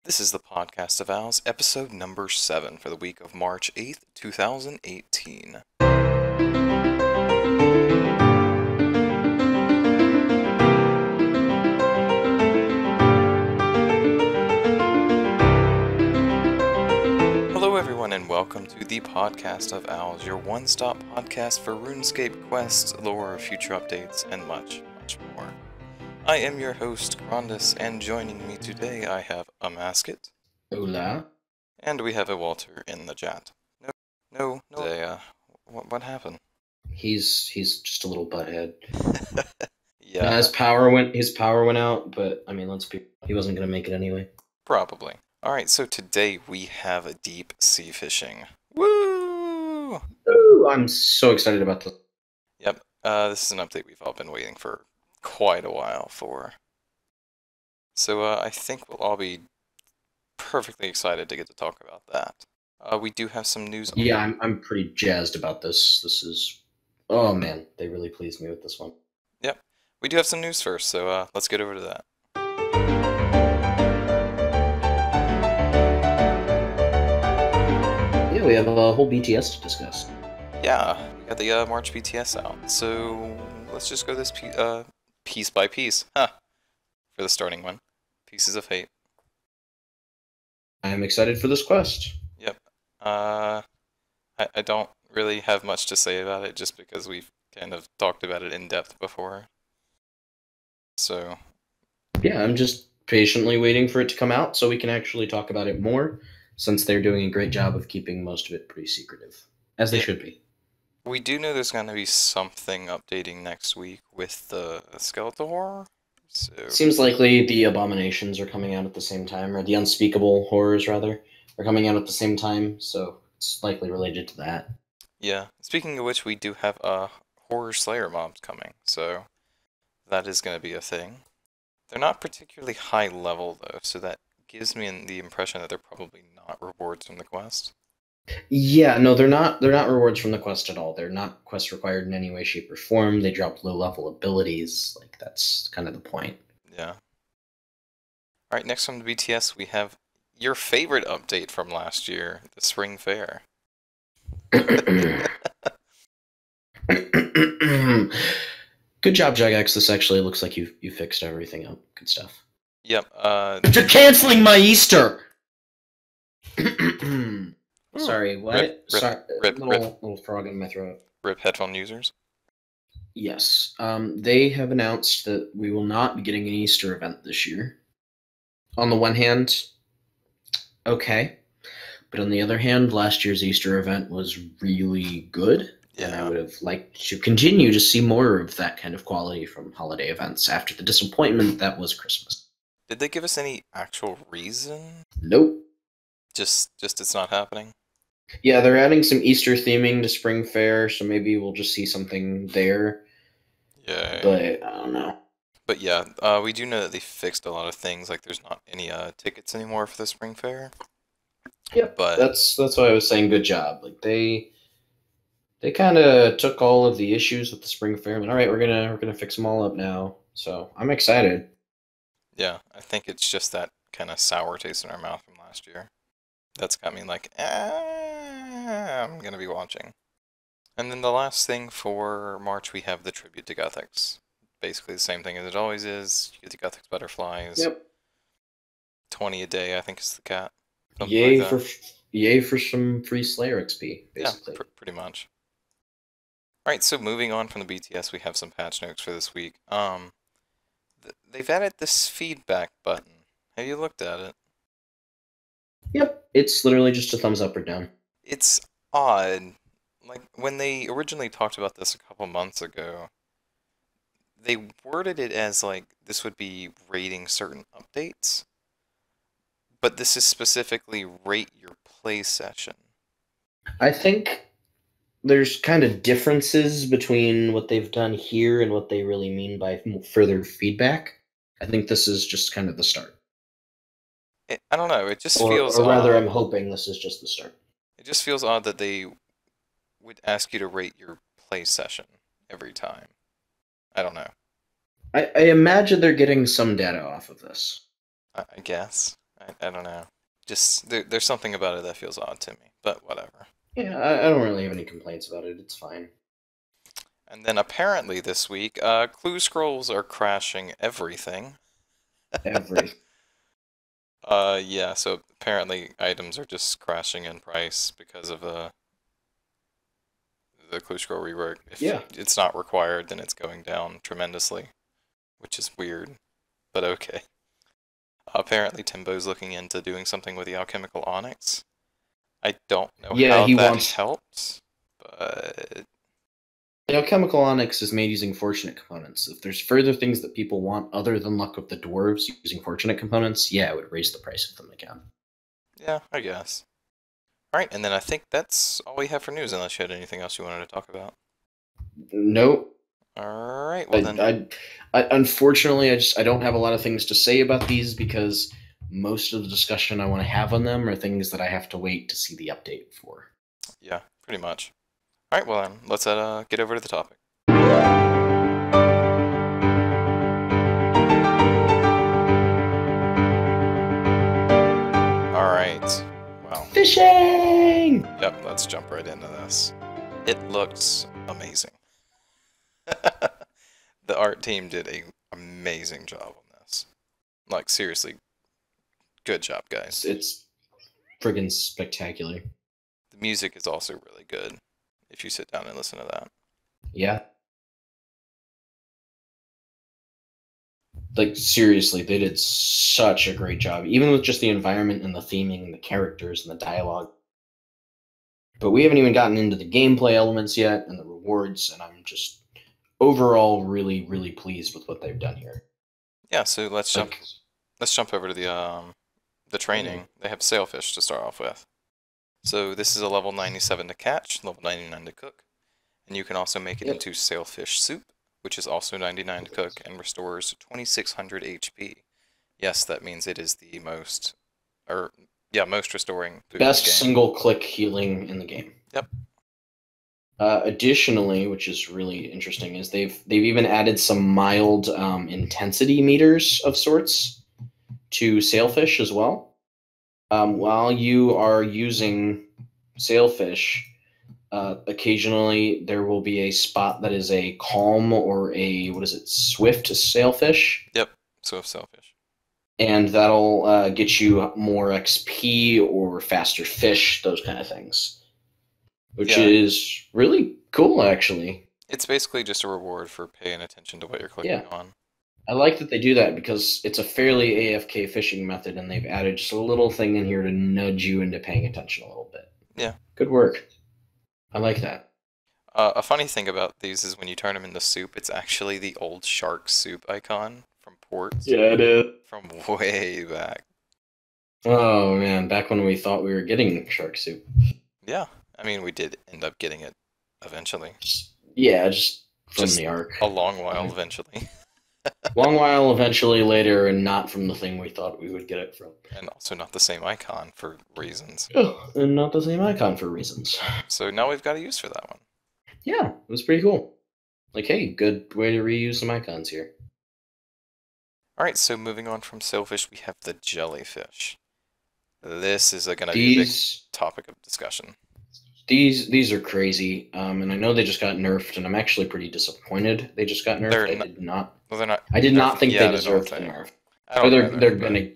This is the Podcast of Owls, episode number 7 for the week of March 8th, 2018. Hello everyone and welcome to the Podcast of Owls, your one-stop podcast for RuneScape quests, lore, future updates, and much, much more. I am your host, Crondis, and joining me today I have Amascut. Hola. And we have a Walter in the chat. No. What happened? He's just a little butthead. Yeah. His power went out, but I mean, he wasn't gonna make it anyway. Probably. Alright, so today we have deep sea fishing. Woo! Ooh, I'm so excited about this. Yep, this is an update we've all been waiting for quite a while for. So I think we'll all be perfectly excited to get to talk about that. We do have some news. Yeah, I'm pretty jazzed about this. Oh man, they really pleased me with this one. Yep, we do have some news first, so let's get over to that. Yeah, we have a whole BTS to discuss. Yeah, we got the March BTS out, so let's just go this piece by piece. For the starting one. Pieces of Hate. I'm excited for this quest. Yep. I don't really have much to say about it just because we've kind of talked about it in depth before. So. Yeah, I'm just patiently waiting for it to come out so we can actually talk about it more, since they're doing a great job of keeping most of it pretty secretive, as they should be. We do know there's going to be something updating next week with the skeletal horror. So. Seems likely the abominations are coming out at the same time, or the unspeakable horrors, rather, are coming out at the same time, so it's likely related to that. Yeah. Speaking of which, we do have horror slayer mobs coming, so that is going to be a thing. They're not particularly high level, though, so that gives me the impression that they're probably not rewards from the quest. Yeah, no, they're not rewards from the quest at all. They're not quest required in any way, shape, or form. They drop low-level abilities. Like, that's kind of the point. Yeah. Alright, next from the BTS, we have your favorite update from last year, the Spring Fair. Good job, Jagex. This actually looks like you fixed everything up. Good stuff. Yep, You're canceling my Easter! Sorry, what? Little frog in my throat. Rip headphone users. Yes. They have announced that we will not be getting an Easter event this year. On the one hand, okay. But on the other hand, last year's Easter event was really good. Yeah. And I would have liked to continue to see more of that kind of quality from holiday events after the disappointment that was Christmas. Did they give us any actual reason? Nope. Just it's not happening? Yeah, they're adding some Easter theming to Spring Fair, so maybe we'll just see something there. Yeah. But I don't know. But yeah, we do know that they fixed a lot of things, like there's not any tickets anymore for the Spring Fair. Yep, but that's why I was saying good job. Like they kind of took all of the issues with the Spring Fair and all right, we're gonna fix them all up now. So I'm excited. Yeah, I think it's just that kind of sour taste in our mouth from last year. That's got me like, I'm gonna be watching. And then the last thing for March, we have the tribute to Gothics. Basically the same thing as it always is. You get the Gothics butterflies. Yep. 20 a day, I think is the cap. Yay for some free Slayer XP, basically. Yeah, pretty much. Alright, so moving on from the BTS, we have some patch notes for this week. They've added this feedback button. Have you looked at it? Yep, it's literally just a thumbs up or down. It's odd. Like, when they originally talked about this a couple months ago, they worded it as, like, this would be rating certain updates. But this is specifically rate your play session. I think there's kind of differences between what they've done here and what they really mean by further feedback. I think this is just kind of the start. I don't know, it just feels odd. Or rather, I'm hoping this is just the start. It just feels odd that they would ask you to rate your play session every time. I don't know. I imagine they're getting some data off of this. I guess. I don't know. Just there's something about it that feels odd to me, but whatever. Yeah, I don't really have any complaints about it. It's fine. And then apparently this week, clue scrolls are crashing everything. Every Yeah, so apparently items are just crashing in price because of the clue scroll rework. If yeah. it's not required, then it's going down tremendously, which is weird, but okay. Apparently Timbo's looking into doing something with the alchemical onyx. I don't know Yeah, how he that wants. helps, but Chemical onyx is made using fortunate components. If there's further things that people want other than luck of the dwarves using fortunate components, yeah, it would raise the price of them again. yeah, I guess. Alright, and then I think that's all we have for news, unless you had anything else you wanted to talk about. Nope. Alright, well then, I unfortunately I don't have a lot of things to say about these because most of the discussion I want to have on them are things that I have to wait to see the update for. yeah, pretty much. Alright, well then, let's get over to the topic. Alright, well, Fishing! yep, let's jump right into this. It looks amazing. The art team did an amazing job on this. Like, seriously, good job, guys. It's friggin' spectacular. The music is also really good, if you sit down and listen to that. Yeah. Like, seriously, they did such a great job, even with just the environment and the theming and the characters and the dialogue. But we haven't even gotten into the gameplay elements yet and the rewards, and I'm just overall really, really pleased with what they've done here. Yeah, so let's jump Like, over to the training. They have sailfish to start off with. So this is a level 97 to catch, level 99 to cook, and you can also make it yep. into sailfish soup, which is also 99 to cook and restores 2600 HP. Yes, that means it is the most, or yeah, most restoring food Best in the game. single-click healing in the game. Yep. Additionally, which is really interesting, is they've even added some mild intensity meters of sorts to sailfish as well. While you are using sailfish, occasionally there will be a spot that is a calm or a swift sailfish. Yep. So sailfish. And that'll get you more XP or faster fish, those kind of things, which is really cool, actually. It's basically just a reward for paying attention to what you're clicking on. I like that they do that because it's a fairly AFK fishing method, and they've added just a little thing in here to nudge you into paying attention a little bit. Yeah. Good work. I like that. A funny thing about these is when you turn them into soup, it's actually the old shark soup icon from Ports. Yeah, it is. From way back. Oh, man, back when we thought we were getting shark soup. Yeah, I mean, we did end up getting it eventually. Just from the arc. A long while eventually. Long while eventually later, and not from the thing we thought we would get it from. And also not the same icon for reasons. Oh, and not the same icon for reasons. So now we've got a use for that one. Yeah, it was pretty cool. Like, hey, good way to reuse some icons here. Alright, so moving on from sailfish, we have the jellyfish. This is going to be a big topic of discussion. These are crazy, and I know they just got nerfed, and I'm actually pretty disappointed they just got nerfed. I did not think they deserved the nerf.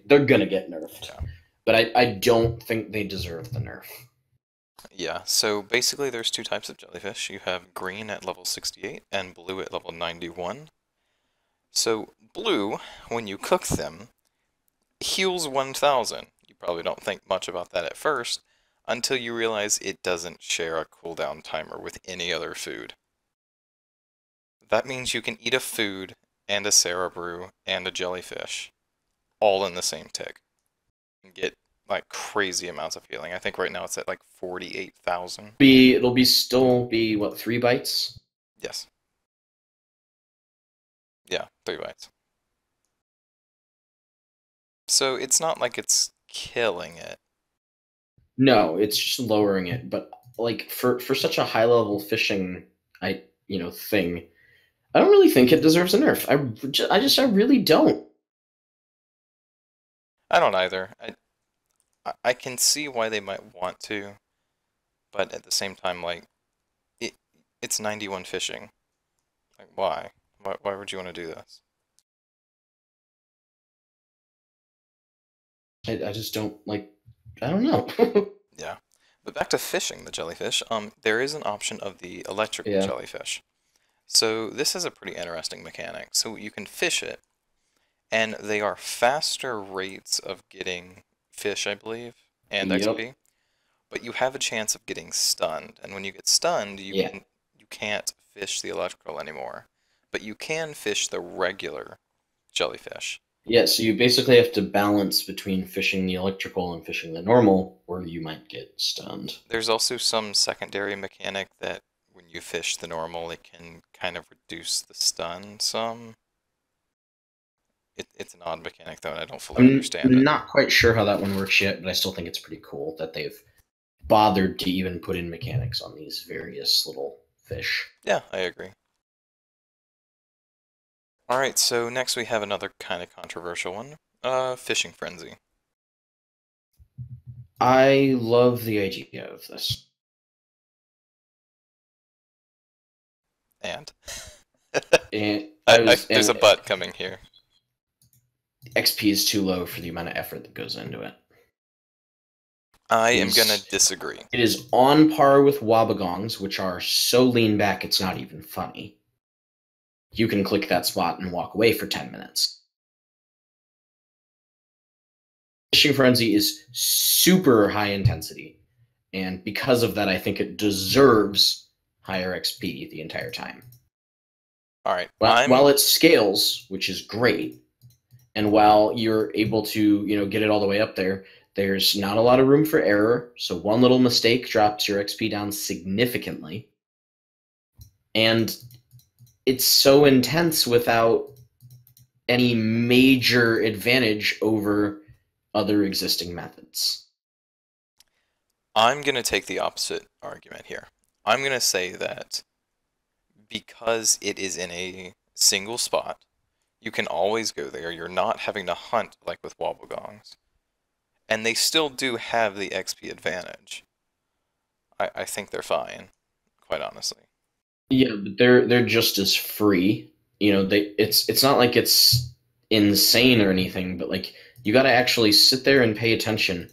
They're gonna get nerfed, yeah. But I don't think they deserve the nerf. Yeah, so basically there's two types of jellyfish. You have green at level 68 and blue at level 91. So blue, when you cook them, heals 1000. You probably don't think much about that at first, until you realize it doesn't share a cooldown timer with any other food. That means you can eat a food and a Sarah brew and a jellyfish all in the same tick and get like crazy amounts of healing. I think right now it's at like 48,000. It'll still be what, 3 bites? Yes. Yeah, 3 bites. So it's not like it's killing it. No, it's just lowering it. But like for such a high level fishing, thing, I don't really think it deserves a nerf. I really don't. I don't either. I can see why they might want to, but at the same time, like it it's 91 fishing. Like why? Why would you want to do this? I just don't like. I don't know. Yeah. But back to fishing the jellyfish. There is an option of the electrical Yeah. jellyfish. So this is a pretty interesting mechanic. So you can fish it, and they are faster rates of getting fish, I believe, and Yep. XP. But you have a chance of getting stunned, and when you get stunned, Yeah. you can't fish the electrical anymore. But you can fish the regular jellyfish. Yeah, so you basically have to balance between fishing the electrical and fishing the normal, or you might get stunned. There's also some secondary mechanic that when you fish the normal, it can kind of reduce the stun some. It's an odd mechanic though, and I don't fully I'm understand it. not quite sure how that one works yet, but I still think it's pretty cool that they've bothered to even put in mechanics on these various little fish. Yeah, I agree. Alright, so next we have another kind of controversial one. Fishing Frenzy. I love the idea of this. And And there's a but coming here. XP is too low for the amount of effort that goes into it. I am gonna disagree. It is on par with Wobbegongs, which are so lean back it's not even funny. You can click that spot and walk away for 10 minutes. Fishing Frenzy is super high intensity, and because of that, I think it deserves higher XP the entire time. Alright, While it scales, which is great, and while you're able to, get it all the way up there, there's not a lot of room for error, so one little mistake drops your XP down significantly. And it's so intense without any major advantage over other existing methods. I'm gonna take the opposite argument here. I'm gonna say that because it is in a single spot, you can always go there. You're not having to hunt like with Wobblegongs. And they still do have the XP advantage. I think they're fine, quite honestly. Yeah, but they're just as free. It's not like it's insane or anything, but like you got to actually sit there and pay attention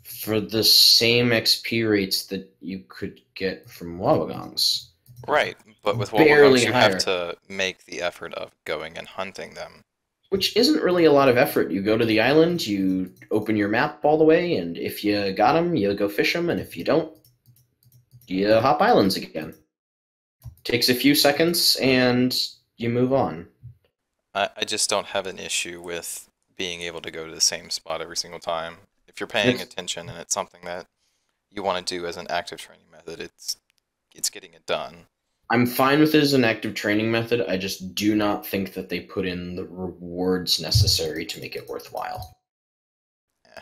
for the same XP rates that you could get from Wobbegongs. Right, but with Barely Wobblegongs you have higher. to make the effort of going and hunting them. Which isn't really a lot of effort. You go to the island, you open your map all the way, and if you got them, you go fish them, and if you don't, you hop islands again. Takes a few seconds, and you move on. I just don't have an issue with being able to go to the same spot every single time. If you're paying It's, attention and it's something that you want to do as an active training method, it's getting it done. I'm fine with it as an active training method. I just do not think that they put in the rewards necessary to make it worthwhile. Yeah.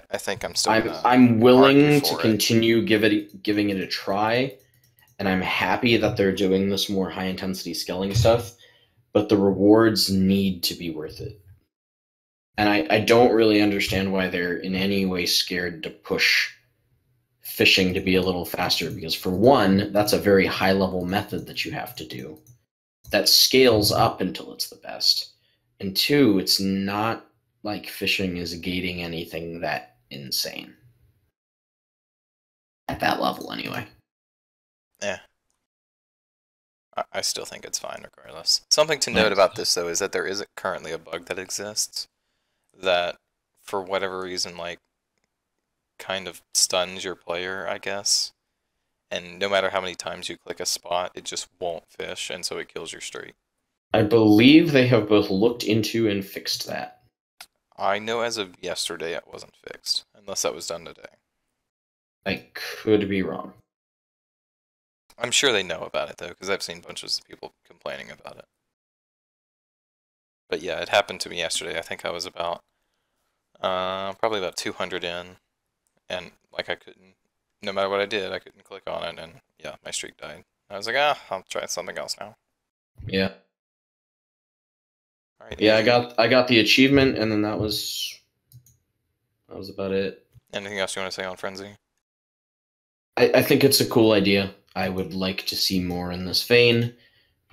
I think I'm still I'm gonna I'm argue willing to for it. continue giving it a try, and I'm happy that they're doing this more high intensity scaling stuff, but the rewards need to be worth it. And I don't really understand why they're in any way scared to push fishing to be a little faster, because for one, that's a very high level method that you have to do that scales up until it's the best. And two, it's not like fishing is gating anything that insane. At that level, anyway. Yeah. I still think it's fine regardless. Something to note about this though is that there isn't currently a bug that exists that for whatever reason like kind of stuns your player, I guess. And no matter how many times you click a spot, it just won't fish and so it kills your streak. I believe they have both looked into and fixed that. I know as of yesterday it wasn't fixed, unless that was done today. I could be wrong. I'm sure they know about it though, because I've seen bunches of people complaining about it. But yeah, it happened to me yesterday. I think I was about probably about 200 in, and like I couldn't, no matter what I did, I couldn't click on it, and yeah, my streak died. I was like, I'll try something else now. Yeah. All right. Yeah, I got the achievement, and then that was about it. Anything else you want to say on Frenzy? I think it's a cool idea. I would like to see more in this vein,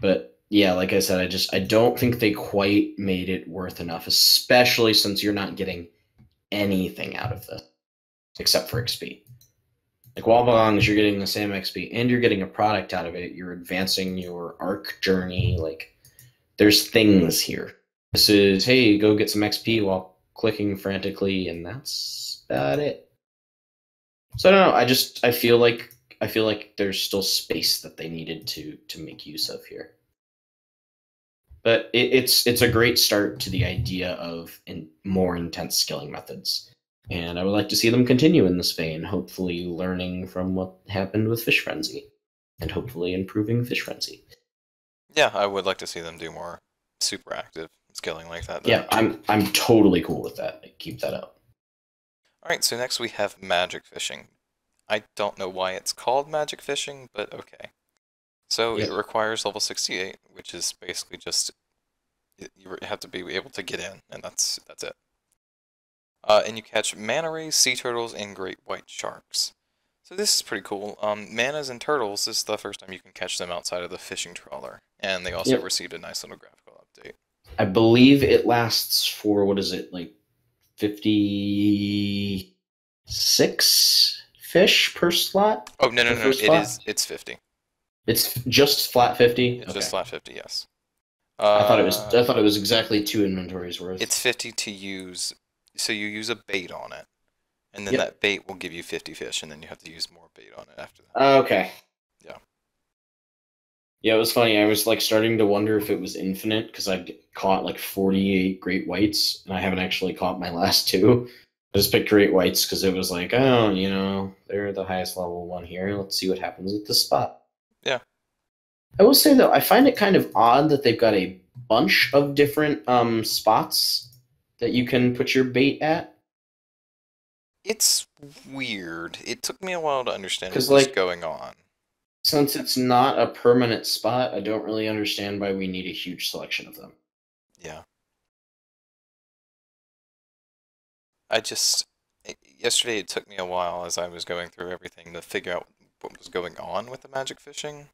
but yeah, like I said, I don't think they quite made it worth enough, especially since you're not getting anything out of this except for XP. Like Wallbongs, you're getting the same XP and you're getting a product out of it. You're advancing your arc journey. Like there's things here. This is, hey, go get some XP while clicking frantically, and that's about it. So I don't know. I feel like there's still space that they needed to make use of here. But it's a great start to the idea of more intense skilling methods. And I would like to see them continue in this vein, hopefully learning from what happened with Fish Frenzy, and hopefully improving Fish Frenzy. Yeah, I would like to see them do more super active scaling like that, though. Yeah, I'm totally cool with that. Keep that up. Alright, so next we have magic fishing. I don't know why it's called magic fishing, but okay. So Yep. it requires level 68, which is basically just you have to be able to get in, and that's it. And you catch manta rays, sea turtles, and great white sharks. So this is pretty cool. Manas and turtles, this is the first time you can catch them outside of the fishing trawler, and they also Yep. received a nice little graphical update. I believe it lasts for, what is it, like 56 fish per slot? Oh, no, it's 50. It's just flat 50. It's just flat 50, yes. I thought it was exactly 2 inventories worth. It's 50 to use, so you use a bait on it, and then Yep. that bait will give you 50 fish, and then you have to use more bait on it after that. Okay. Yeah. Yeah, it was funny. I was like starting to wonder if it was infinite because I'd caught like 48 great whites, and I haven't actually caught my last 2. I just picked great whites because it was like, oh, you know, they're the highest level one here. Let's see what happens with this spot. Yeah. I will say though, I find it kind of odd that they've got a bunch of different spots that you can put your bait at. It's weird. It took me a while to understand what 'Cause, was like, going on. Since it's not a permanent spot, I don't really understand why we need a huge selection of them. Yeah. Yesterday it took me a while as I was going through everything to figure out what was going on with the magic fishing.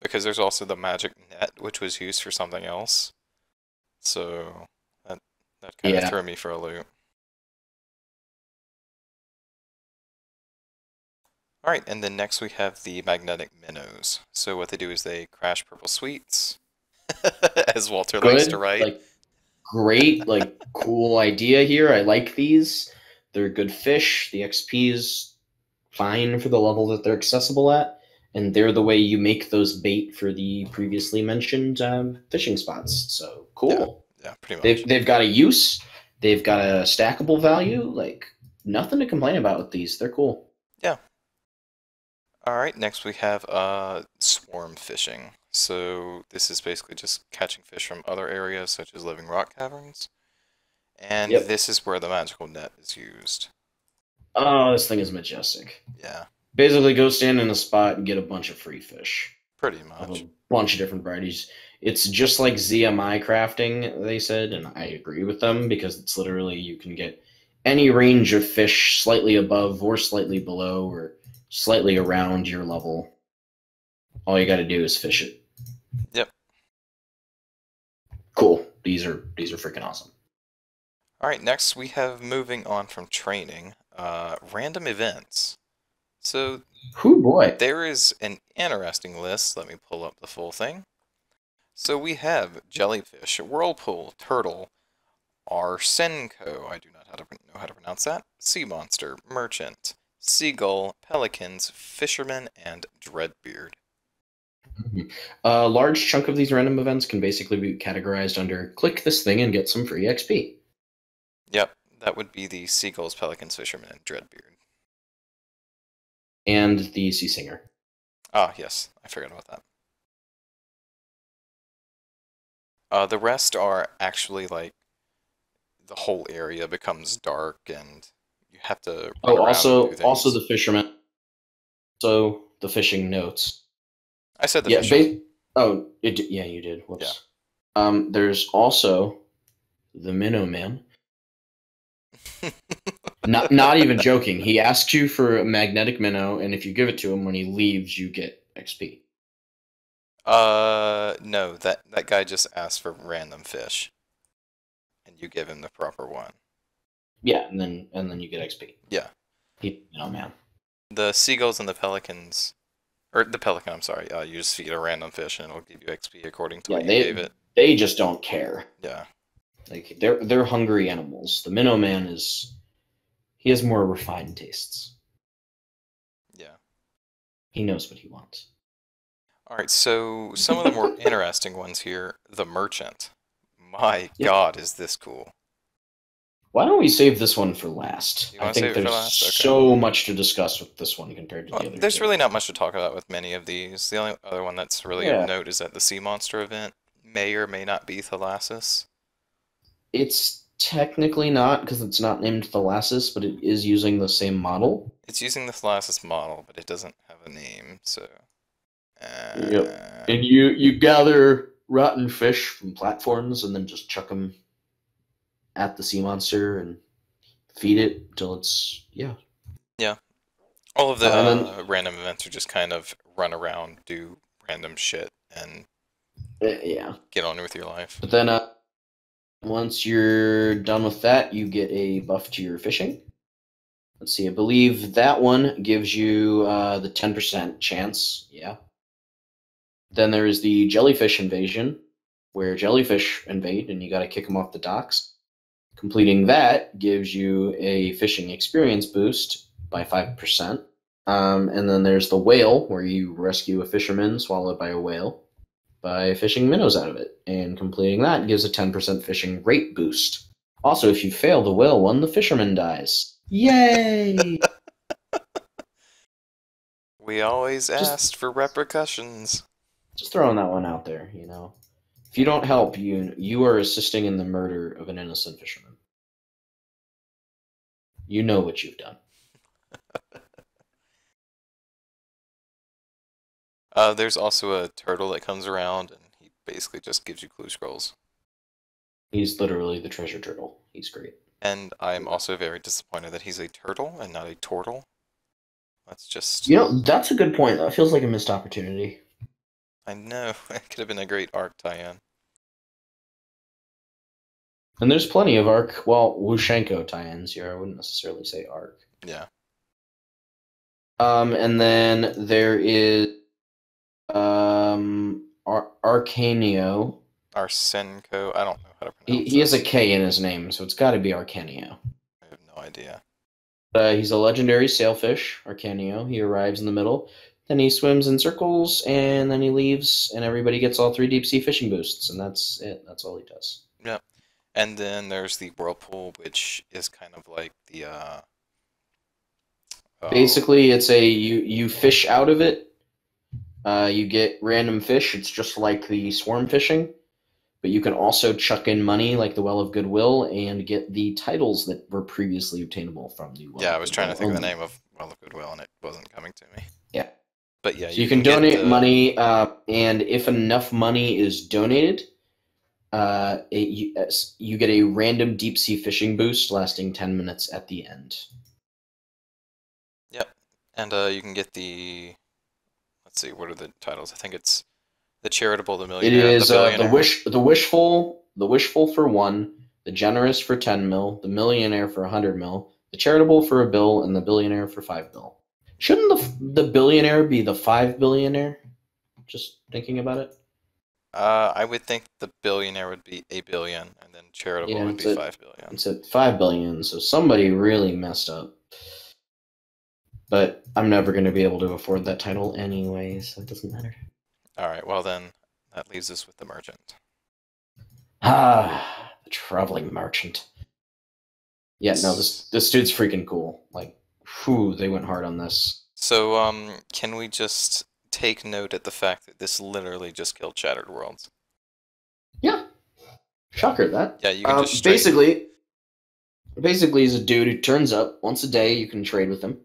Because there's also the magic net, which was used for something else. So that kind of threw me for a loop. Alright, and then next we have the magnetic minnows. So what they do is they crash purple sweets, as Walter likes to write. Like, great, like, cool idea here. I like these. They're good fish. The XP is fine for the level that they're accessible at. And they're the way you make those bait for the previously mentioned fishing spots. So, cool. Yeah, pretty much. They've got a use. They've got a stackable value. Like, nothing to complain about with these. They're cool. Yeah. Alright, next we have swarm fishing. So this is basically just catching fish from other areas such as living rock caverns. And this is where the magical net is used. Oh, this thing is majestic. Yeah. Basically go stand in a spot and get a bunch of free fish. Pretty much. A bunch of different varieties. It's just like ZMI crafting, they said, and I agree with them because it's literally you can get any range of fish slightly above or slightly below or slightly around your level. All you got to do is fish it. Yep. Cool. These are freaking awesome. All right, next we have moving on from training, random events. So, boy, there is an interesting list. Let me pull up the full thing. So we have jellyfish, whirlpool, turtle, Arsenko, I do not know how to pronounce that, sea monster, merchant, seagull, pelicans, fisherman, and dreadbeard. A large chunk of these random events can basically be categorized under click this thing and get some free XP. Yep, that would be the seagulls, pelicans, fisherman, and dreadbeard. And the sea singer. Ah, yes, I forgot about that. The rest are actually like the whole area becomes dark and you have to run around and do also things. the fisherman. So the fishing notes. I said the fisherman. Yeah, you did. Whoops. Yeah. There's also the Minnow Man. Not even joking. He asks you for a magnetic minnow, and if you give it to him when he leaves, you get XP. No, that guy just asked for random fish, and you give him the proper one. Yeah, and then you get XP. Yeah. Minnow Man. The seagulls and the pelicans, or the pelican, I'm sorry. You just feed a random fish, and it'll give you XP according to what you gave it. They just don't care. Yeah. Like they're hungry animals. The Minnow Man he has more refined tastes. Yeah. He knows what he wants. All right, so some of the more interesting ones here, the merchant. My God, is this cool. Why don't we save this one for last? I think there's so much to discuss with this one compared to the other. There's really not much to talk about with many of these. The only other one that's really of note is that the sea monster event may or may not be Thalassus. It's technically not, because it's not named Thalassus, but it is using the same model. It's using the Thalassus model, but it doesn't have a name, so... Yep. And you gather rotten fish from platforms and then just chuck them at the sea monster and feed it until it's... Yeah. All of the random events are just kind of run around, do random shit, and get on with your life. But then once you're done with that, you get a buff to your fishing. Let's see, I believe that one gives you the 10% chance. Yeah. Then there is the jellyfish invasion, where jellyfish invade and you got to kick them off the docks. Completing that gives you a fishing experience boost by 5%. And then there's the whale, where you rescue a fisherman swallowed by a whale by fishing minnows out of it. And completing that gives a 10% fishing rate boost. Also, if you fail the whale one, the fisherman dies. Yay! We always asked for repercussions. Just throwing that one out there, you know. If you don't help, you are assisting in the murder of an innocent fisherman. You know what you've done. There's also a turtle that comes around, and he basically just gives you clue scrolls. He's literally the treasure turtle. He's great. And I'm also very disappointed that he's a turtle and not a turtle. That's just... You know, that's a good point. That feels like a missed opportunity. I know. It could have been a great arc tie-in. And there's plenty of arc, Wushenko tie-ins here. I wouldn't necessarily say arc. Yeah. And then there is Arcanio. Arsenko. I don't know how to pronounce He has a K in his name, so it's got to be Arcanio. I have no idea. He's a legendary sailfish, Arcanio. He arrives in the middle, then he swims in circles, and then he leaves, and everybody gets all 3 deep sea fishing boosts, and that's it. That's all he does. Yep. And then there's the whirlpool, which is kind of like the... Basically, it's you fish out of it. You get random fish. It's just like the swarm fishing, but you can also chuck in money like the Well of Goodwill and get the titles that were previously obtainable from the Well of Goodwill. I was trying to think of the name of Well of Goodwill, and it wasn't coming to me. Yeah. But yeah, so you can donate money, and if enough money is donated, you get a random deep sea fishing boost lasting 10 minutes at the end. Yep. And you can get the... Let's see, what are the titles? I think it's the Charitable, the Millionaire, it is, the Billionaire. the Wishful for 1, the Generous for 10 mil, the Millionaire for 100 mil, the Charitable for $1 bill, and the Billionaire for 5 bill. Shouldn't the Billionaire be the 5 billionaire? Just thinking about it. I would think the Billionaire would be $1 billion, and then Charitable would be 5 billion. It's at 5 billion, so somebody really messed up. But I'm never going to be able to afford that title anyway, so it doesn't matter. Alright, well then, that leaves us with the Merchant. Ah, the Traveling Merchant. Yeah, no, this dude's freaking cool. Like, whew, they went hard on this. So, can we just take note at the fact that this literally just killed Shattered Worlds? Yeah. Shocker, that. Yeah, you can just basically, he's a dude who turns up once a day. You can trade with him.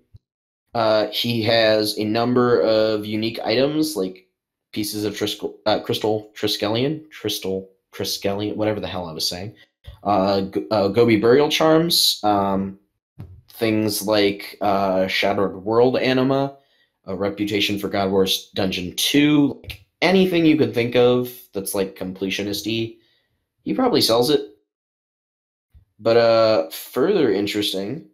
He has a number of unique items, like pieces of crystal Triskelion. Triskelion, whatever the hell I was saying. Gobi burial charms, things like Shattered World anima, a Reputation for God Wars Dungeon 2, like anything you could think of that's like completionist-y, he probably sells it. But further interesting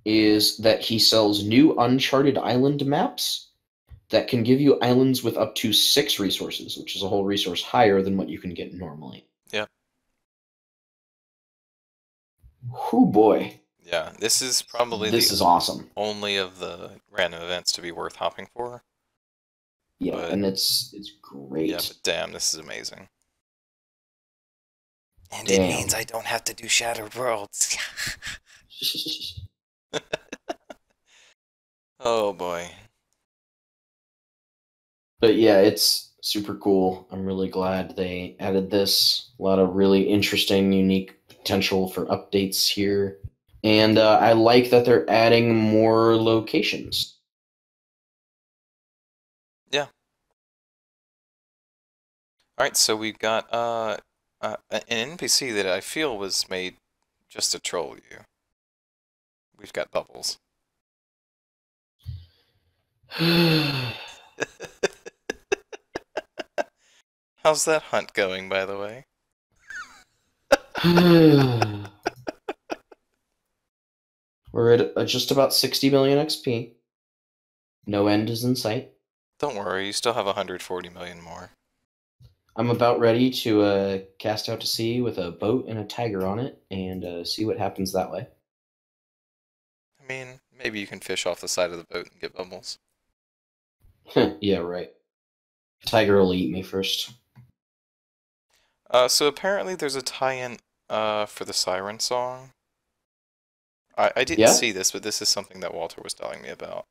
is that he sells new Uncharted Island maps that can give you islands with up to 6 resources, which is a whole resource higher than what you can get normally. Yep. Whoo boy. Yeah, this is probably This the is awesome. only of the random events to be worth hopping for. Yeah, But and it's yeah, great. but damn, this is amazing. And it Damn. means I don't have to do Shattered Worlds. Oh boy. But yeah, it's super cool. I'm really glad they added this. A lot of really interesting, unique potential for updates here. And I like that they're adding more locations. Yeah. Alright, so we've got an NPC that I feel was made just to troll you. We've got Bubbles. How's that hunt going, by the way? We're at just about 60 million XP. No end is in sight. Don't worry, you still have 140 million more. I'm about ready to cast out to sea with a boat and a tiger on it and see what happens that way. I mean, maybe you can fish off the side of the boat and get Bubbles. Yeah, right. Tiger will eat me first. So apparently there's a tie-in for the Siren song. I didn't Yeah? see this, but this is something that Walter was telling me about.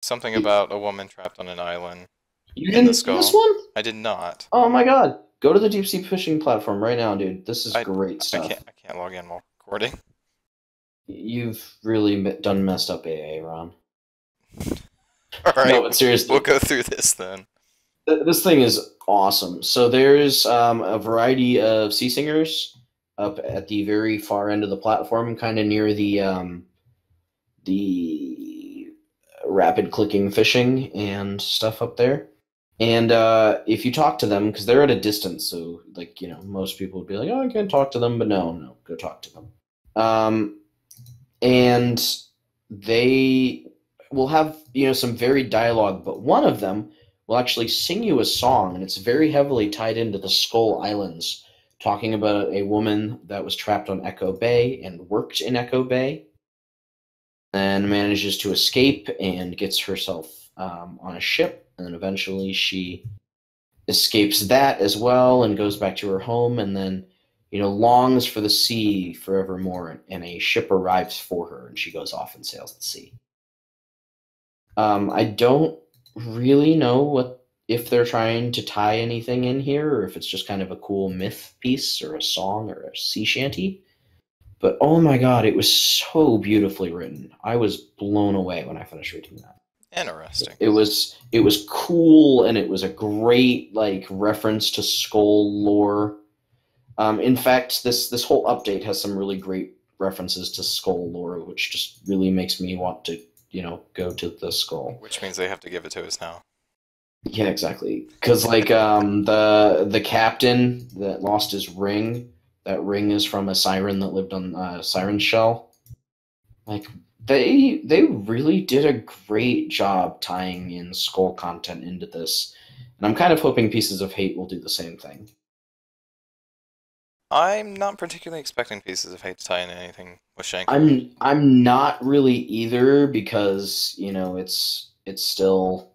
Something about a woman trapped on an island You in the didn't see this skull. one? I did not. Oh my god. Go to the deep sea fishing platform right now, dude. This is I great stuff. I can't log in while recording. You've really done messed up AA, Ron. All right, No, but seriously, we'll go through this then. this thing is awesome. So there's a variety of sea singers up at the very far end of the platform, kind of near the rapid clicking fishing and stuff up there. And if you talk to them, because they're at a distance, so like most people would be like, "Oh, I can't talk to them," but no, go talk to them. And they will have some varied dialogue, but one of them will actually sing you a song, and it's very heavily tied into the Skull Islands, talking about a woman that was trapped on Echo Bay and worked in Echo Bay, and manages to escape and gets herself on a ship, and then eventually she escapes that as well and goes back to her home, and then longs for the sea forevermore, and a ship arrives for her, and she goes off and sails the sea. I don't really know if they're trying to tie anything in here, or if it's just kind of a cool myth piece, or a song, or a sea shanty. But oh my god, it was so beautifully written. I was blown away when I finished reading that. Interesting. It was cool, and it was a great reference to Skull lore. In fact, this whole update has some really great references to Skull lore, which just really makes me want to go to the Skull. Which means they have to give it to us now. Yeah, exactly. Because the captain that lost his ring, that ring is from a siren that lived on Siren Shell. Like they really did a great job tying in Skull content into this, and I'm kind of hoping Pieces of Hate will do the same thing. I'm not particularly expecting Pieces of Hate to tie in anything with Shank. I'm not really either, because it's still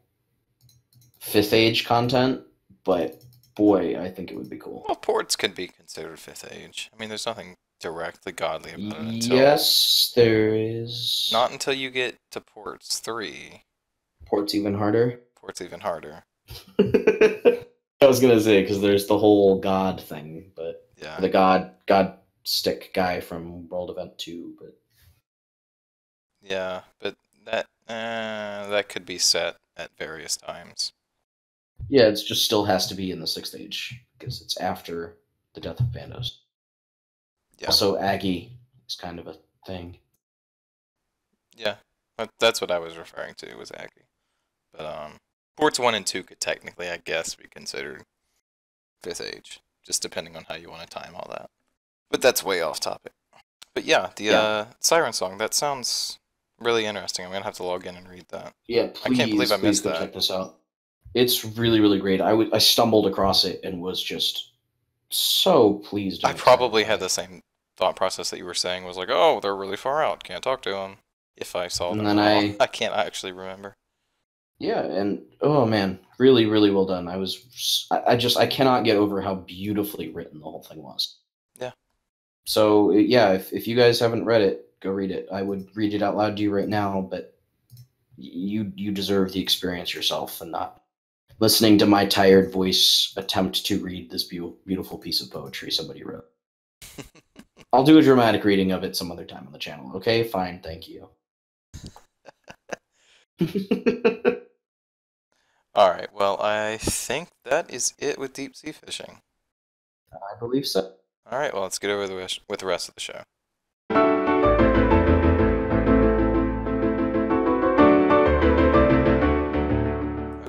5th Age content, but boy, I think it would be cool. Well, ports could be considered 5th Age. I mean, there's nothing directly godly about it until... Yes, there is. Not until you get to Ports 3. Port's even harder. Port's even harder. I was gonna say, because there's the whole god thing, but yeah, the god stick guy from World Event 2, but yeah, but that could be set at various times. Yeah, it just still has to be in the 6th age because it's after the death of Bandos. Yeah. Also, Aggie is kind of a thing. Yeah, that's what I was referring to, was Aggie. But, ports 1 and 2 could technically, I guess, be considered 5th age, just depending on how you want to time all that. But that's way off topic. But yeah, the Siren Song, that sounds really interesting. I'm going to have to log in and read that. Yeah, I can't believe I please missed go that. check this out. It's really, really great. I stumbled across it and was just so pleased. I probably had the same thought process that you were saying, was like, oh, they're really far out, can't talk to them. If I saw them then at all. I can't actually remember. Yeah, and oh man, really, really well done. I cannot get over how beautifully written the whole thing was. Yeah. So yeah, if you guys haven't read it, go read it. I would read it out loud to you right now, but you deserve the experience yourself and not listening to my tired voice attempt to read this beautiful piece of poetry somebody wrote. I'll do a dramatic reading of it some other time on the channel. Okay, fine, thank you. Alright, well, I think that is it with deep sea fishing. I believe so. Alright, well, let's get over with the rest of the show.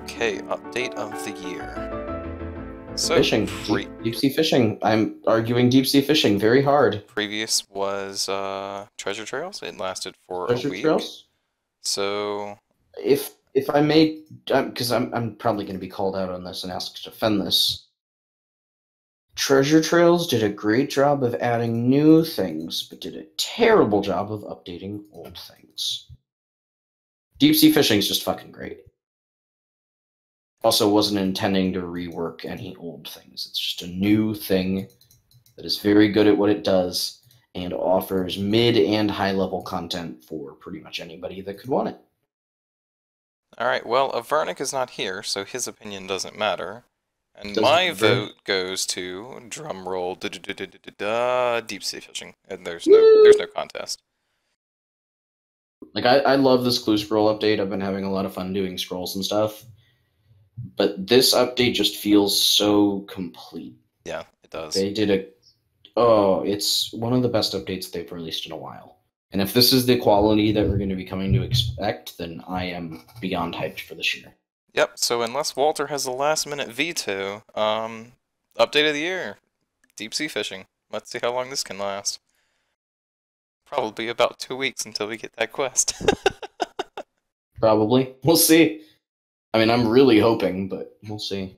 Okay, update of the year. So, Fishing. Deep sea fishing. I'm arguing deep sea fishing very hard. Previous was Treasure Trails. It lasted for Treasure a week. Trails? So, if I may, because I'm probably going to be called out on this and asked to defend this. Treasure Trails did a great job of adding new things, but did a terrible job of updating old things. Deep sea fishing is just fucking great. Also, wasn't intending to rework any old things. It's just a new thing that is very good at what it does and offers mid and high level content for pretty much anybody that could want it. Alright, well, Avernic is not here, so his opinion doesn't matter. And my vote goes to, drumroll, deep sea fishing. And there's no contest. Like, I love this clue scroll update. I've been having a lot of fun doing scrolls and stuff. But this update just feels so complete. Yeah, it does. They did it's one of the best updates they've released in a while. And if this is the quality that we're going to be coming to expect, then I am beyond hyped for this year. Yep, so unless Walter has a last-minute veto, update of the year, deep sea fishing. Let's see how long this can last. Probably about 2 weeks until we get that quest. Probably. We'll see. I mean, I'm really hoping, but we'll see.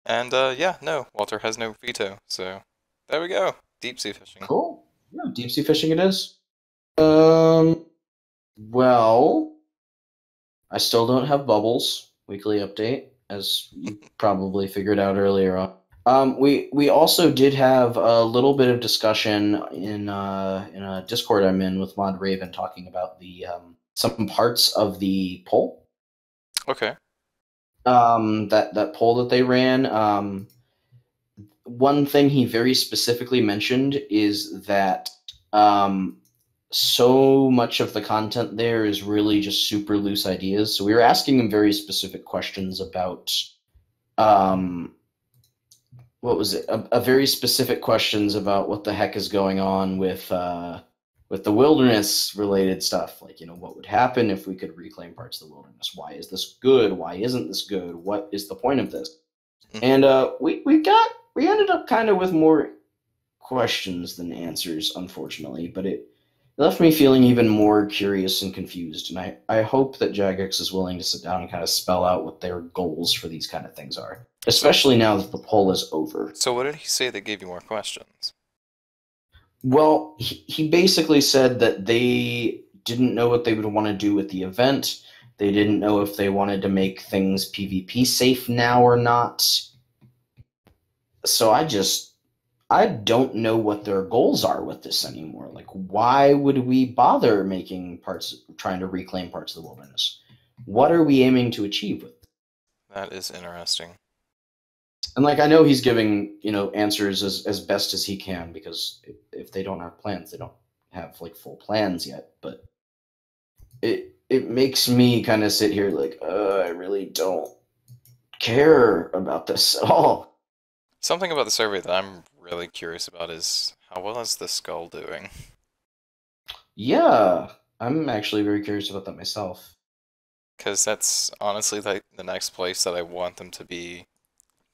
And, yeah, no, Walter has no veto, so there we go. Deep sea fishing. Cool. Yeah, deep sea fishing it is. Well, I still don't have Bubbles weekly update, as you probably figured out earlier on. We also did have a little bit of discussion in a Discord I'm in with Mod Raven talking about the some parts of the poll. Okay. That poll that they ran. One thing he very specifically mentioned is that so much of the content there is really just super loose ideas. So we were asking him very specific questions about what was it? A very specific questions about what the heck is going on with the wilderness related stuff. Like, what would happen if we could reclaim parts of the wilderness? Why is this good? Why isn't this good? What is the point of this? And we ended up kind of with more questions than answers, unfortunately, but it left me feeling even more curious and confused, and I hope that Jagex is willing to sit down and kind of spell out what their goals for these kind of things are, especially now that the poll is over. So what did he say that gave you more questions? Well, he basically said that they didn't know what they would want to do with the event. They didn't know if they wanted to make things PvP safe now or not. So I don't know what their goals are with this anymore. Like, why would we bother trying to reclaim parts of the wilderness? What are we aiming to achieve with it? That is interesting. And, I know he's giving, answers as best as he can, because if they don't have plans, they don't have, full plans yet. But it makes me kind of sit here I really don't care about this at all. Something about the survey that I'm really curious about is how well is the skull doing? Yeah, I'm actually very curious about that myself. Because that's honestly like the next place that I want them to be,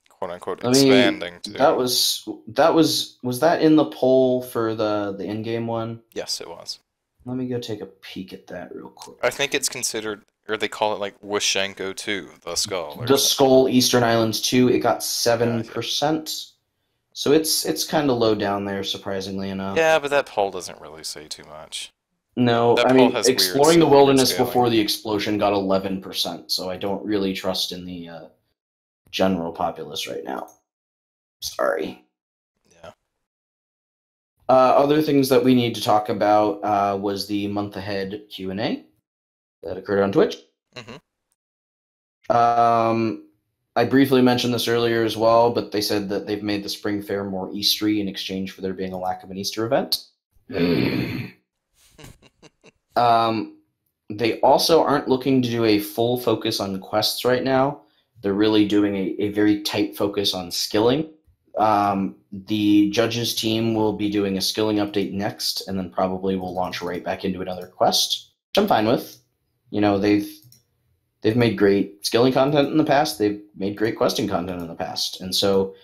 quote unquote, Let me. expanding That to. was that in the poll for the in-game one? Yes, it was. Let me go take a peek at that real I quick. think it's considered, or they call it like Wishenko 2, the skull or The something. Skull Eastern Islands 2, it got Yeah, yeah. 7%. So it's kind of low down there, surprisingly Yeah, enough. but that poll doesn't really say too much. No, That I poll mean, has exploring the weird wilderness scaling. before the explosion got 11%, so I don't really trust in the general populace right now. Sorry. Yeah. Other things that we need to talk about was the month ahead Q&A that occurred on Twitch. Hmm. I briefly mentioned this earlier as well, but they said that they've made the spring fair more Eastery in exchange for there being a lack of an Easter event. um, they also aren't looking to do a full focus on quests right now. They're really doing a very tight focus on skilling. The judges team will be doing a skilling update next, and then probably will launch right back into another quest, which I'm fine with. You know, they've made great skilling content in the past. They've made great questing content in the past, and so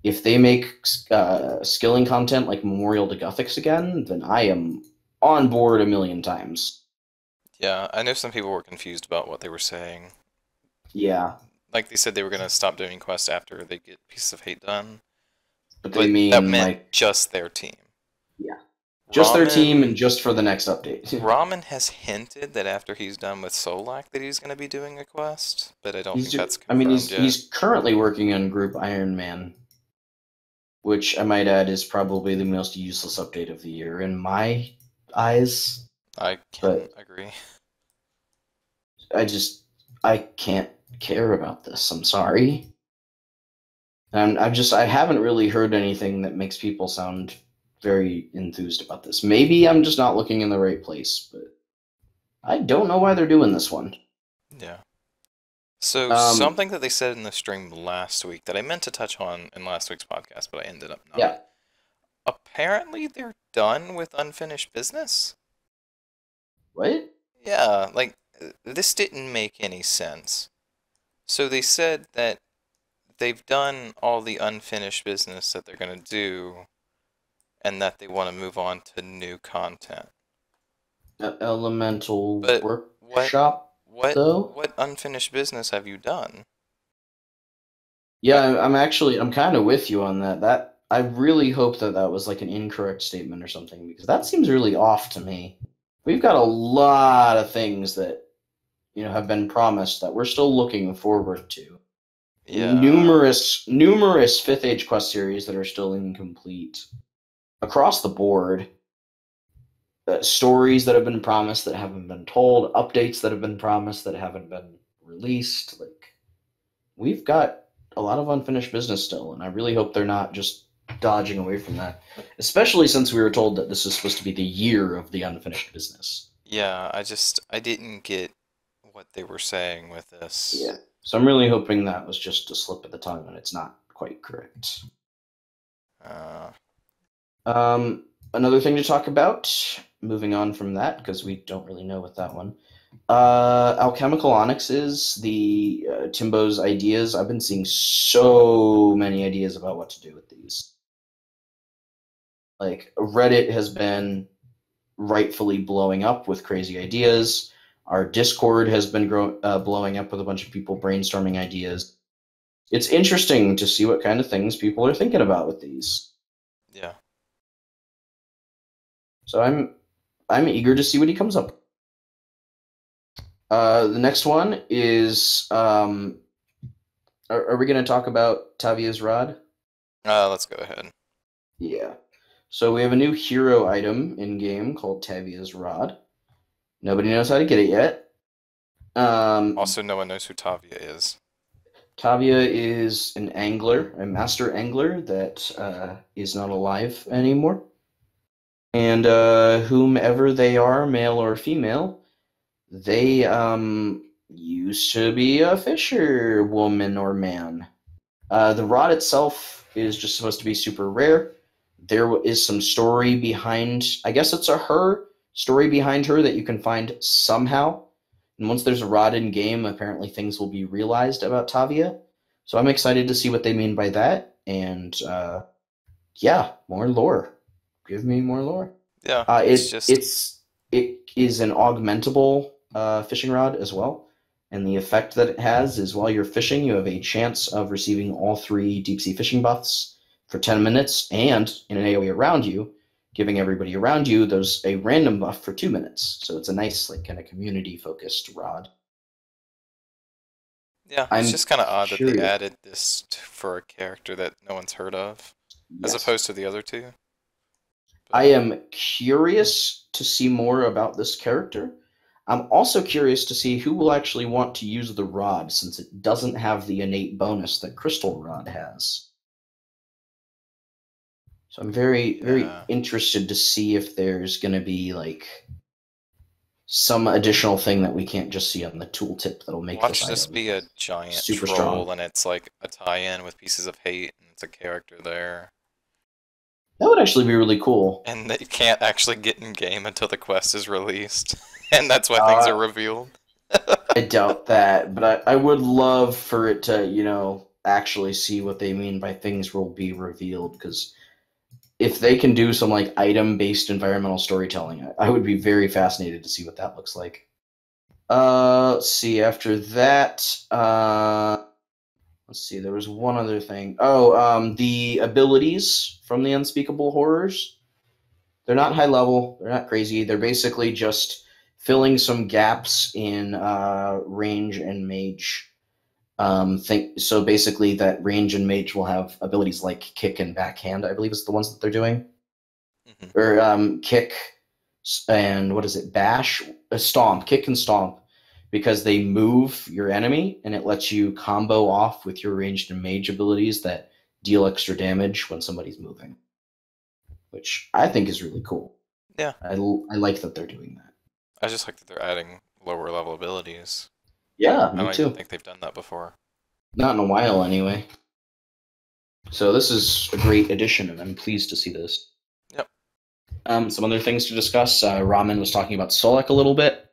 if they make skilling content like Memorial to Guthix again, then I am on board a million times. Yeah, I know some people were confused about what they were saying. Yeah, Like they said they were going to stop doing quests after they get Pieces of Hate done, but they but that mean meant like, just their team. yeah, just their team and Ramen just for the next update. Ramen has hinted that after he's done with Solak that he's going to be doing a quest, but I don't think that's I mean, confirmed yet. he's currently working on Group Iron Man, which I might add is probably the most useless update of the year in my eyes. I can But agree. I just I can't care about this. I'm sorry. And I haven't really heard anything that makes people sound very enthused about this. Maybe I'm just not looking in the right place, but I don't know why they're doing this one. Yeah. So Um, something that they said in the stream last week that I meant to touch on in last week's podcast, but I ended up not. yeah. Apparently they're done with unfinished business? What? Yeah, like this didn't make any sense. So they said that they've done all the unfinished business that they're going to do and that they want to move on to new content. Elemental But what workshop, what though? what unfinished business have you done? Yeah, I I'm kind of with you on that. I really hope that that was like an incorrect statement or something because that seems really off to me. We've got a lot of things that have been promised that we're still looking forward to. yeah. Numerous fifth age quest series that are still incomplete across the board. Stories that have been promised that haven't been told, updates that have been promised that haven't been released. Like we've got a lot of unfinished business still, and I really hope they're not just dodging away from that. Especially since we were told that this is supposed to be the year of the unfinished business. Yeah, I didn't get what they were saying with this. Yeah. So I'm really hoping that was just a slip of the tongue and it's not quite correct. Uh, Um, Another thing to talk about, moving on from that, because we don't really know with that one. Alchemical Onyx is the Timbo's ideas. I've been seeing so many ideas about what to do with these. Like, Reddit has been rightfully blowing up with crazy ideas. Our Discord has been blowing up with a bunch of people brainstorming ideas. It's interesting to see what kind of things people are thinking about with these. yeah. So I'm eager to see what he comes up with. The next one is are we going to talk about Tavia's Rod? Let's go ahead. Yeah. So we have a new hero item in game called Tavia's Rod. Nobody knows how to get it yet. Also, no one knows who Tavia is. Tavia is an angler, a master angler that is not alive anymore. And whomever they are, male or female, they used to be a fisher woman or man. The rod itself is just supposed to be super rare. There is some story behind, I guess it's a her story behind her that you can find somehow. And once there's a rod in game, apparently things will be realized about Tavia. So I'm excited to see what they mean by that. And yeah, more lore. Give me more lore. Yeah, It is an augmentable fishing rod as well, and the effect that it has is while you're fishing, you have a chance of receiving all 3 deep sea fishing buffs for 10 minutes, and in an AoE around you, giving everybody around you there's a random buff for 2 minutes. So it's a nice like kind of community focused rod. yeah. It's I'm just kind of odd that they curious. added this for a character that no one's heard of, as Yes. opposed to the other two. I But am curious to see more about this character. I'm also curious to see who will actually want to use the rod since it doesn't have the innate bonus that Crystal Rod has. So I'm very, very yeah, interested to see if there's going to be like some additional thing that we can't just see on the tooltip that'll make this watch this item be a giant super strong. troll, and it's like a tie-in with pieces of hate, and it's a character there, That would actually be really cool. and they can't actually get in game until the quest is released, and that's why things Uh, are revealed. I doubt that, but I would love for it to, actually see what they mean by things will be revealed because if they can do some like item based environmental storytelling, I would be very fascinated to see what that looks like. Let's see. After that, let's see. There was one other thing. Oh, the abilities from the Unspeakable Horrors. They're not high level. They're not crazy. They're basically just filling some gaps in range and mage. So basically, that range and mage will have abilities like kick and backhand. I believe is the ones that they're doing, Hmm. or kick and what is it? Bash, stomp, kick and stomp, because they move your enemy and it lets you combo off with your ranged and mage abilities that deal extra damage when somebody's moving, which I think is really cool. Yeah, I like that they're doing that. I just like that they're adding lower level abilities. Yeah, I me don't even too. think they've done that before. Not in a while, anyway. So this is a great addition, and I'm pleased to see this. Yep. Some other things to discuss. Ramen was talking about Solek a little bit.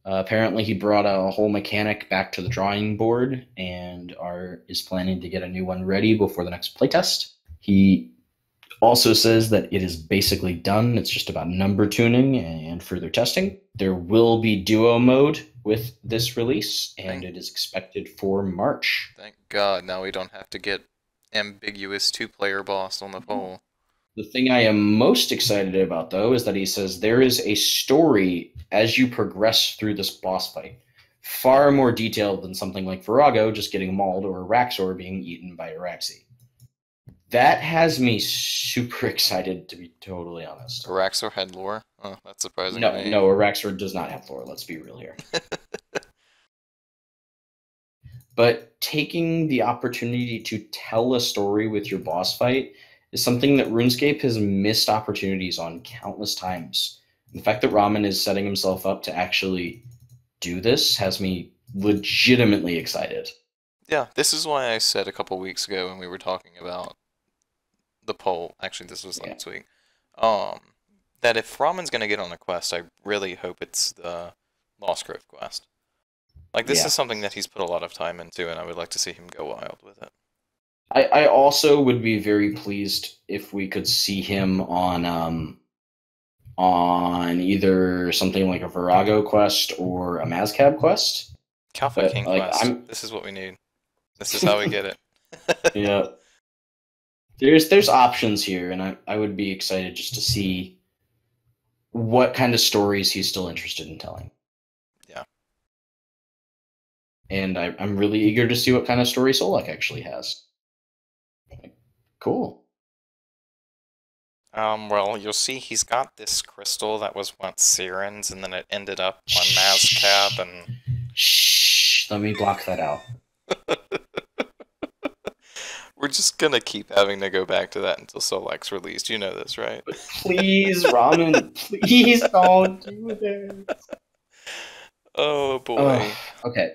Apparently, he brought a whole mechanic back to the drawing board and is planning to get a new one ready before the next playtest. He also says that it is basically done. It's just about number tuning and further testing. There will be duo mode with this release, and it is expected for March. Thank God, now we don't have to get ambiguous two-player boss on the pole. The thing I am most excited about, though, is that he says there is a story as you progress through this boss fight. Far more detailed than something like Virago just getting mauled or Araxor being eaten by Araxi. That has me super excited, to be totally honest. Araxor had lore? Oh, that's surprising No, to me. no, Araxor does not have lore. Let's be real here. But taking the opportunity to tell a story with your boss fight is something that RuneScape has missed opportunities on countless times. The fact that Ramen is setting himself up to actually do this has me legitimately excited. Yeah, this is why I said a couple weeks ago when we were talking about the poll, actually this was last week, that if Ramen's gonna get on a quest, I really hope it's the Lost Grove quest. Like, this Yeah. is something that he's put a lot of time into, and I would like to see him go wild with it. I also would be very pleased if we could see him on either something like a Virago quest or a Mazcab quest. Kalpha But King like quest. I'm This is what we need. This is how we get it. yeah. There's options here, and I would be excited just to see what kind of stories he's still interested in telling. Yeah. And I'm really eager to see what kind of story Solak actually has. Like, cool. Well, you'll see he's got this crystal that was once Siren's, and then it ended up on Mazcab, and... Shh. Let me block that out. We're just gonna keep having to go back to that until Solak's released. You know this, right? But please, Ramen, please don't do this. Oh boy. Okay.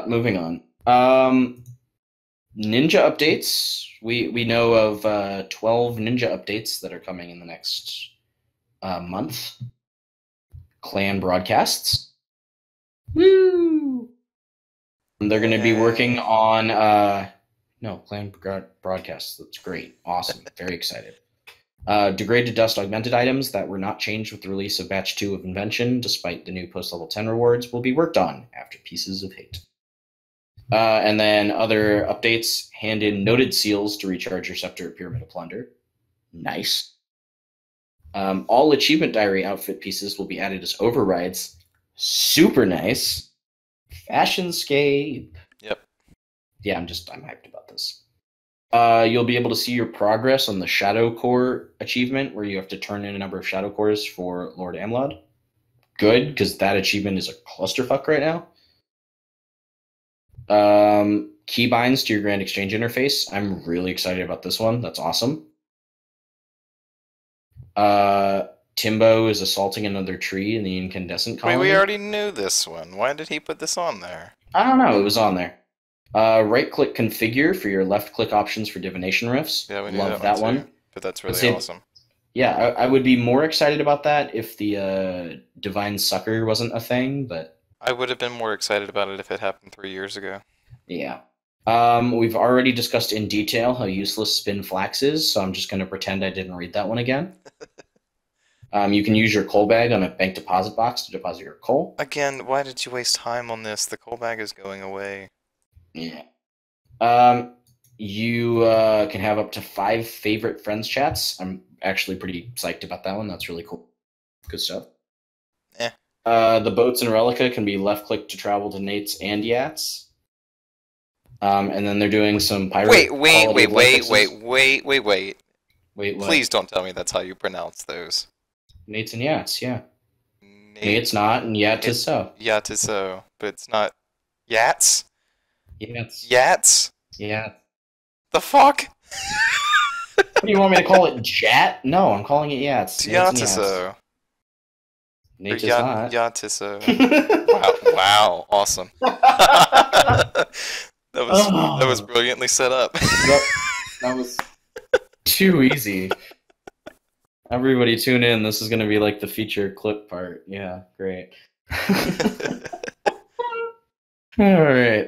Moving on. Ninja updates. We know of 12 ninja updates that are coming in the next month. Clan broadcasts. Woo! They're going to be working on clan broadcasts. That's great. Awesome. Very excited. Degrade to dust augmented items that were not changed with the release of Batch 2 of Invention, despite the new post-level 10 rewards, will be worked on after Pieces of Hate. And then other updates, hand in noted seals to recharge your scepter at Pyramid of Plunder. Nice. All achievement diary outfit pieces will be added as overrides. Super nice. Fashionscape. Yep. Yeah, I'm hyped about this. You'll be able to see your progress on the Shadow Core achievement, where you have to turn in a number of Shadow Cores for Lord Amlod. Good, because that achievement is a clusterfuck right now. Keybinds to your Grand Exchange interface. I'm really excited about this one. That's awesome. Timbo is assaulting another tree in the incandescent colony. Wait, we already knew this one. Why did he put this on there? I don't know. It was on there. Right-click configure for your left-click options for divination rifts. Yeah, we knew Love that one. But that's really awesome. Yeah, I would be more excited about that if the Divine Sucker wasn't a thing, but... I would have been more excited about it if it happened 3 years ago. Yeah. We've already discussed in detail how useless Spin Flax is, so I'm just going to pretend I didn't read that one again. You can use your coal bag on a bank deposit box to deposit your coal. Again, why did you waste time on this? The coal bag is going away. Yeah. You can have up to 5 favorite friends chats. I'm actually pretty psyched about that one. That's really cool. Good stuff. The boats in Relica can be left-click to travel to Nate's and Yats. And then they're doing some pirate... Wait. Wait, what? Please don't tell me that's how you pronounce those. Nate's and Yats, yeah. Nate's not, and Yat is so. Yat is so, but it's not... Yats? Yats. Yats? Yeah. The fuck? What do you want me to call it? Jat? No, I'm calling it Yats. Yatiso. Nate is not. Yatiso. Wow, awesome. That was brilliantly set up. That was too easy. Everybody tune in. This is going to be like the feature clip part. Yeah, great. Alright,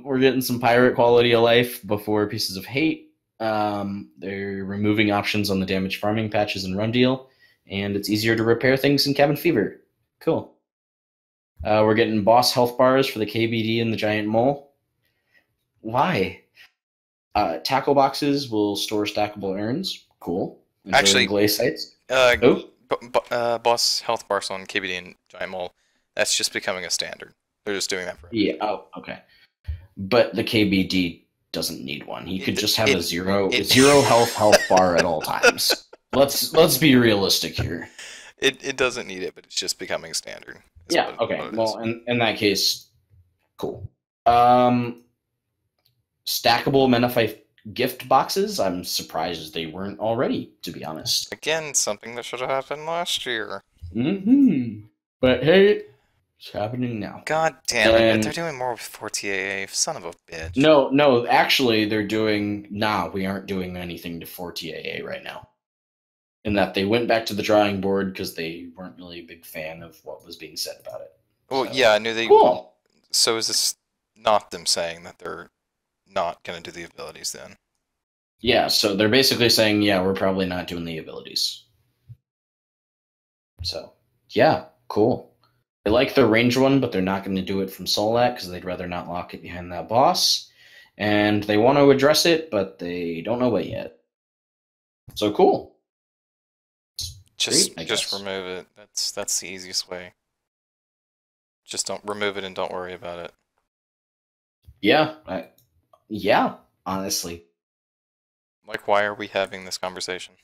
we're getting some pirate quality of life before Pieces of Hate. They're removing options on the damage farming patches in Run Deal, and it's easier to repair things in Cabin Fever. Cool. We're getting boss health bars for the KBD and the Giant Mole. Why? Tackle boxes will store stackable urns. Cool. Actually, glaze sites. Boss health bars on KBD and Giant Mole, that's just becoming a standard. They're just doing that for everyone. Yeah, okay. But the KBD doesn't need one. He could just have a zero health bar at all times. Let's be realistic here. It doesn't need it, but it's just becoming standard. Yeah, okay. Well, in that case, cool. Stackable Menify gift boxes, I'm surprised they weren't already, to be honest. Again, something that should have happened last year. But hey, it's happening now. God damn it, they're doing more with 4TAA, son of a bitch. No, actually, they're doing... we aren't doing anything to 4TAA right now. In that they went back to the drawing board because they weren't really a big fan of what was being said about it. Well, so, yeah, I knew they... Cool. So is this not them saying that they're not going to do the abilities then? Yeah, so they're basically saying, yeah, we're probably not doing the abilities. So, yeah, cool. They like the range one, but they're not going to do it from Solat because they'd rather not lock it behind that boss. And they want to address it, but they don't know what yet. So cool. Just remove it. That's the easiest way. Just don't remove it and don't worry about it. Yeah, yeah, honestly. Like, why are we having this conversation?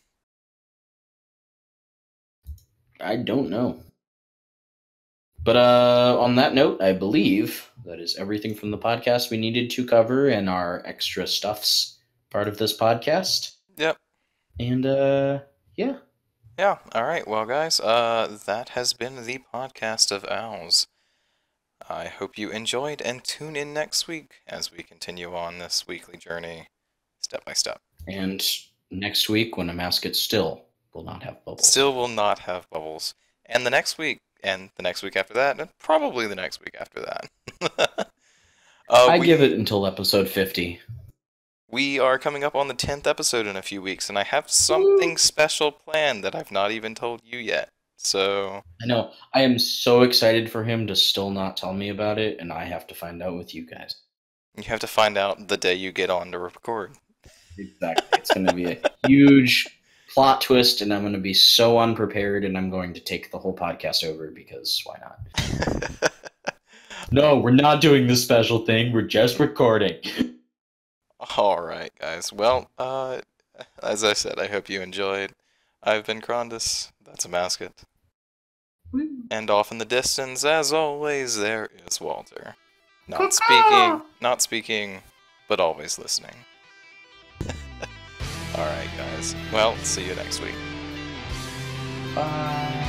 I don't know. But on that note, I believe that is everything from the podcast we needed to cover and our extra stuffs part of this podcast. Yep. And yeah. Yeah, alright, well guys, that has been the podcast of Owls. I hope you enjoyed, and tune in next week as we continue on this weekly journey, step by step. And next week, when Amascut still will not have bubbles. Still will not have bubbles. And the next week, and the next week after that, and probably the next week after that. I give it until episode 50. We are coming up on the 10th episode in a few weeks, and I have something special planned that I've not even told you yet. So I know. I am so excited for him to still not tell me about it, and I have to find out with you guys. You have to find out the day you get on to record. Exactly. It's going to be a huge plot twist, and I'm going to be so unprepared, and I'm going to take the whole podcast over because why not? No, we're not doing this special thing. We're just recording. Alright, guys. Well, as I said, I hope you enjoyed. I've been Crondis. That's Amascut. And off in the distance, as always, there is Walter. Not speaking, but always listening. Alright, guys. Well, see you next week. Bye.